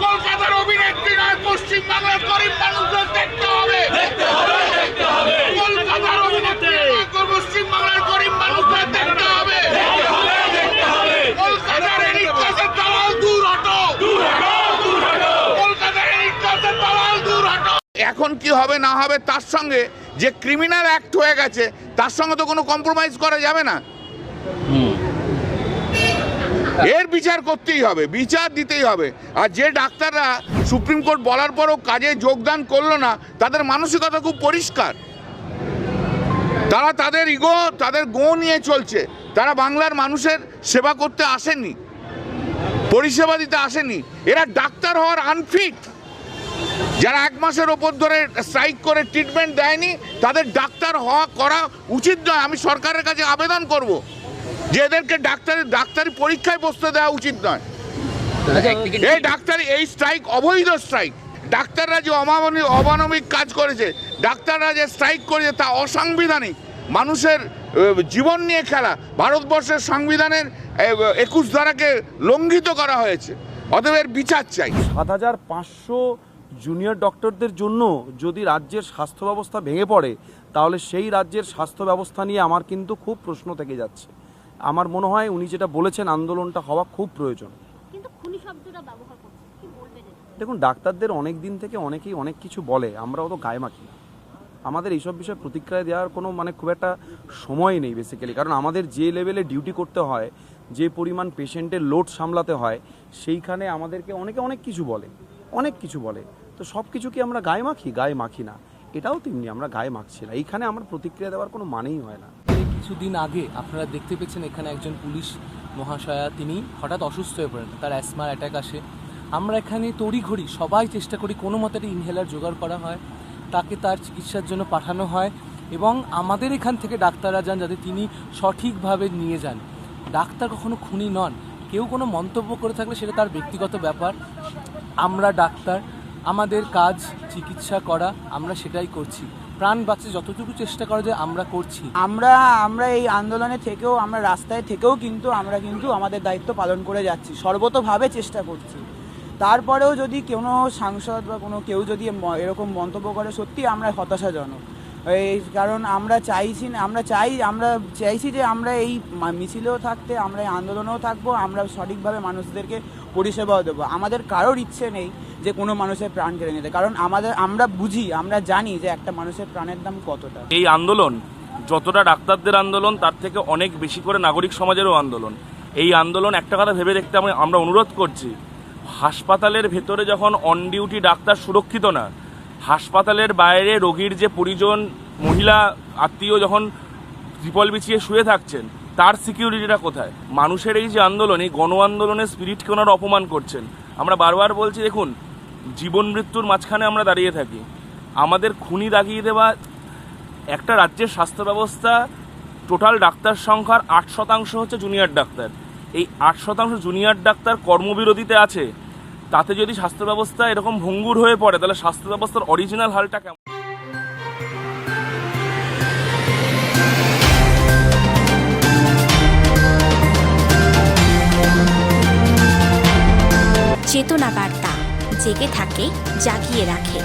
কলকাতার অভিনেত্রী নয়, পশ্চিমবাংলার গরিব মানুষদের দেখতে হবে। কলকাতার অভিনেত্রী নয়, পশ্চিমবাংলার গরিব মানুষদের দেখতে হবে। কলকাতার এলিট ক্লাসের দালাল দূর হটো। কলকাতার এলিট ক্লাসের দালাল দূর হটো। এখন কি হবে না হবে তার সঙ্গে যে ক্রিমিনাল অ্যাক্ট হয়ে গেছে তার সঙ্গে তো কোনো কম্প্রোমাইজ করা যাবে না। এর বিচার করতেই হবে, বিচার দিতেই হবে। আর যে ডাক্তাররা সুপ্রিম কোর্ট বলার পরও কাজে যোগদান করলো না, তাদের মানসিকতা খুব পরিষ্কার। তারা তাদের ইগো, তাদের গো নিয়ে চলছে। তারা বাংলার মানুষের সেবা করতে আসেনি, পরিষেবা দিতে আসেনি। এরা ডাক্তার হওয়ার আনফিট। যারা 1 মাসের ওপর ধরে স্ট্রাইক করে ট্রিটমেন্ট দেয়নি, তাদের ডাক্তার হওয়া করা উচিত নয়। আমি সরকারের কাছে আবেদন করব যে এদেরকে ডাক্তারি পরীক্ষায় বসতে দেওয়া উচিত নয়। এই স্ট্রাইক অবৈধ স্ট্রাইক। ডাক্তাররা যে অমানবিক কাজ করেছে, ডাক্তাররা যে স্ট্রাইক করেছে তা অসাংবিধানিক। মানুষের জীবন নিয়ে খেলা। ভারতবর্ষের সংবিধানের 21 ধারাকে লঙ্ঘিত করা হয়েছে। অতএব এর বিচার চাই। ৭৫০০ জুনিয়র ডক্টরদের জন্য যদি রাজ্যের স্বাস্থ্য ব্যবস্থা ভেঙে পড়ে, তাহলে সেই রাজ্যের স্বাস্থ্য ব্যবস্থা নিয়ে আমার কিন্তু খুব প্রশ্ন থেকে যাচ্ছে। আমার মনে হয় উনি যেটা বলেছেন, আন্দোলনটা হওয়া খুব প্রয়োজন। দেখুন, ডাক্তারদের অনেক দিন থেকে অনেকেই অনেক কিছু বলে, আমরা অত গায়ে মাখি না। আমাদের এইসব বিষয়ে প্রতিক্রিয়া দেওয়ার কোনো খুব একটা সময় নেই বেসিক্যালি। কারণ আমাদের যে লেভেলে ডিউটি করতে হয়, যে পরিমাণ পেশেন্টের লোড সামলাতে হয়, সেইখানে আমাদেরকে অনেক কিছু বলে। তো সব কিছু কি আমরা গায়ে মাখি না। এটাও তেমনি, আমরা গায়ে মাখছি না। এইখানে আমার প্রতিক্রিয়া দেওয়ার কোনো মানেই হয় না। কিছুদিন আগে আপনারা দেখতে পেয়েছেন এখানে একজন পুলিশ মহাশয়া, তিনি হঠাৎ অসুস্থ হয়ে পড়েন, তার অ্যাসমার অ্যাটাক আসে। আমরা এখানে তড়িঘড়ি সবাই চেষ্টা করি কোনো মতে একটা ইনহেলার জোগাড় করা হয়, তাকে তার চিকিৎসার জন্য পাঠানো হয় এবং আমাদের এখান থেকে ডাক্তাররা যান যাতে তিনি সঠিকভাবে নিয়ে যান। ডাক্তার কখনো খুনি নন। কেউ কোনো মন্তব্য করে থাকলে সেটা তার ব্যক্তিগত ব্যাপার। আমরা ডাক্তার, আমাদের কাজ চিকিৎসা করা, আমরা সেটাই করছি। প্রাণ বাঁচতে যতটুকু চেষ্টা করা যায় আমরা করছি। আমরা এই আন্দোলনে থেকেও, আমরা রাস্তায় থেকেও আমরা আমাদের দায়িত্ব পালন করে যাচ্ছি, সর্বতোভাবে চেষ্টা করছি। তারপরেও যদি কোনো সাংসদ বা কেউ যদি এরকম মন্তব্য করে, সত্যি আমরা হতাশাজনক। কারণ আমরা চাইছি যে আমরা এই মিছিলেও থাকতে, আমরা এই আন্দোলনেও থাকবো, আমরা সঠিকভাবে মানুষদেরকে পরিষেবাও দেবো। আমাদের কারোর ইচ্ছে নেই যে কোনো মানুষের প্রাণ কেড়ে নিতে, কারণ আমরা জানি যে একটা মানুষের প্রাণের দাম কতটা। এই আন্দোলন যতটা ডাক্তারদের আন্দোলন, তার থেকে অনেক বেশি করে নাগরিক সমাজেরও আন্দোলন। এই আন্দোলন একটা কথা ভেবে দেখতে আমরা অনুরোধ করছি, হাসপাতালের ভেতরে যখন অন ডিউটি ডাক্তার সুরক্ষিত না, হাসপাতালের বাইরে রোগীর যে পরিজন, মহিলা আত্মীয় যখন ত্রিপল বিছিয়ে শুয়ে থাকছেন, তার সিকিউরিটিটা কোথায়? মানুষের এই যে আন্দোলন, এই গণ আন্দোলনের স্পিরিটকে ওনারা অপমান করছেন। আমরা বারবার বলছি, দেখুন, জীবন মৃত্যুর মাঝখানে আমরা দাঁড়িয়ে থাকি। আমাদের খুনি দাগিয়ে দেওয়া একটা রাজ্যের স্বাস্থ্য ব্যবস্থা, টোটাল ডাক্তার সংখ্যার 8% হচ্ছে জুনিয়র ডাক্তার। এই 8% জুনিয়র ডাক্তার কর্মবিরতিতে আছে। তাতে যদি স্বাস্থ্য ব্যবস্থা এরকম ভঙ্গুর হয়ে পড়ে, তাহলে স্বাস্থ্য ব্যবস্থার অরিজিনাল হালটা কেমন? চেতনা বার্তা জেগে থাকে, জাগিয়ে রাখে।